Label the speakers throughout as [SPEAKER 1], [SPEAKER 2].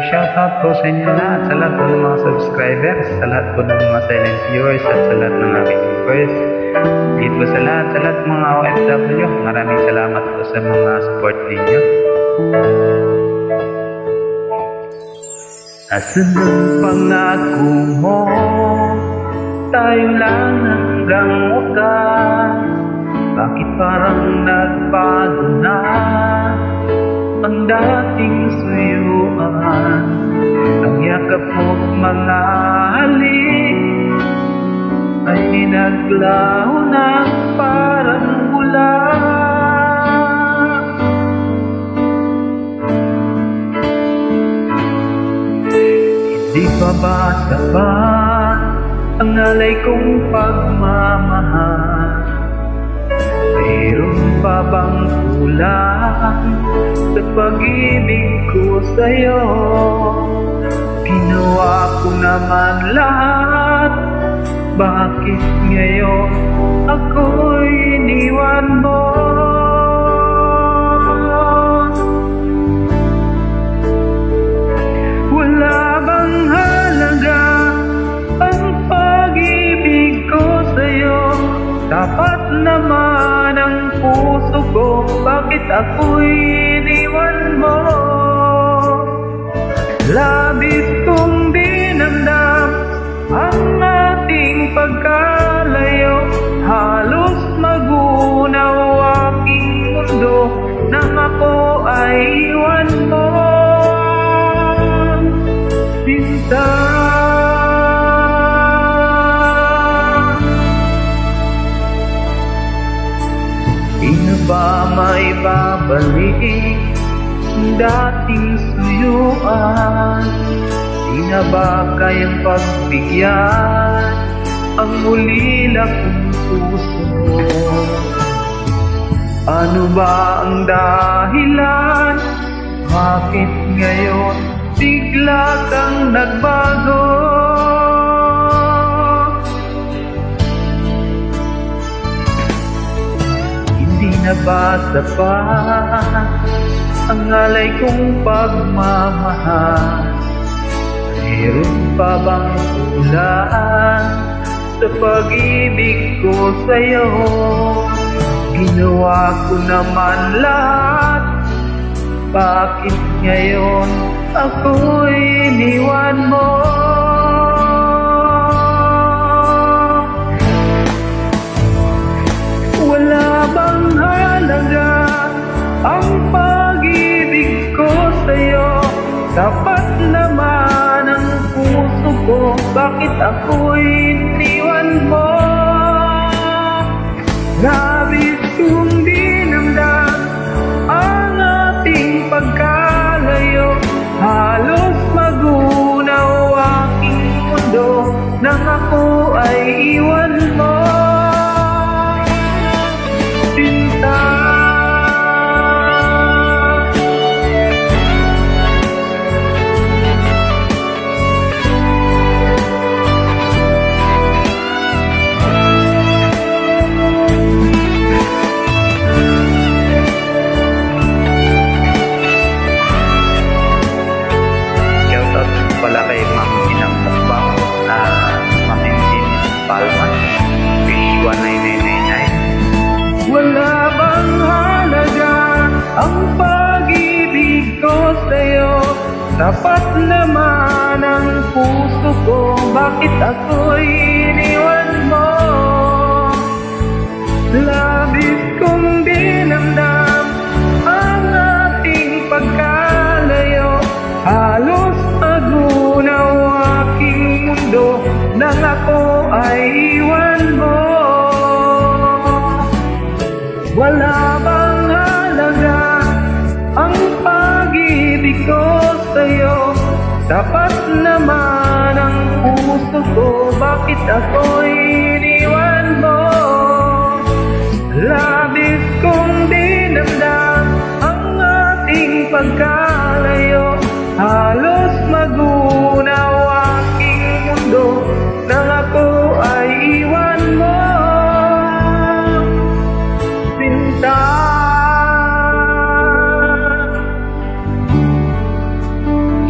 [SPEAKER 1] shoutout po sa inyo lahat, sa lahat po ng mga subscribers, sa lahat po ng mga silent viewers, at sa lahat ng aking viewers. Higit po sa lahat mga OFW, maraming salamat po sa mga support ninyo. Asan ang pangako mo? Tayo lang hanggang wakas. Bakit parang nagbago na ang dating suyuan? Ang yakap mo't mga halik ay naglaho na parang bula. Hindi pa ba sapat ang alay kong pagmamahal? Mayroon pa bang kulang sa pag-ibig ko sa'yo? Ginawa ko naman lahat, bakit ngayon ako'y iniwan mo? Wala bang halaga ang pag-ibig ko sa'yo? Dapat naman ang puso ko, bakit ako'y iniwan mo? Labis kong dinamdam ang ating pagkalayo, halos magunaw aking mundo nang ako ay iwan mo. Sinta, ina ba may babalik ang dating suyuan? Di na ba kayang pagbigyan ang ulila kong puso? Ano ba ang dahilan? Bakit ngayon bigla kang nagbago? Hindi na ba sapat ang alay kong pagmamahal? Mayroon pa bang kulang sa pag-ibig ko sa'yo? Ginawa ko naman lahat, bakit ngayon ako'y iniwan mo? Wala bang halaga ang pag-ibig ko sa'yo? Dapat naman ang puso ko, bakit ako'y iniwan mo? Labis kong dinamdam ang ating pagkalayo, halos magunaw aking mundo nang ako ay iwan mo. Sinta, pala kay Ma'am Inang Mukbang na Ma'am Palma, Fish 19999. Wala bang halaga ang pag-ibig ko sa'yo? Dapat naman ang puso ko, bakit ako'y iniwan mo? Labis kong dinamdam ang ating pagkalayo, halos magunaw aking mundo nang ako ay iwan mo. Wala bang halaga ang pag-ibig ko sa'yo? Dapat naman ang puso ko, bakit ako'y iniwan mo? Labis kong dinamdam ang ating pagkalayo, halos magunaw aking mundo nang ako ay iwan mo. Sinta,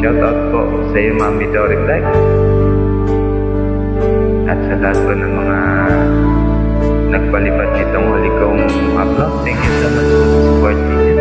[SPEAKER 1] shoutout po sa iyo, Mami Dory Black. At sa lahat po ng mga nagpalipad nitong huli kong upload. Thank you so much for the support niyo.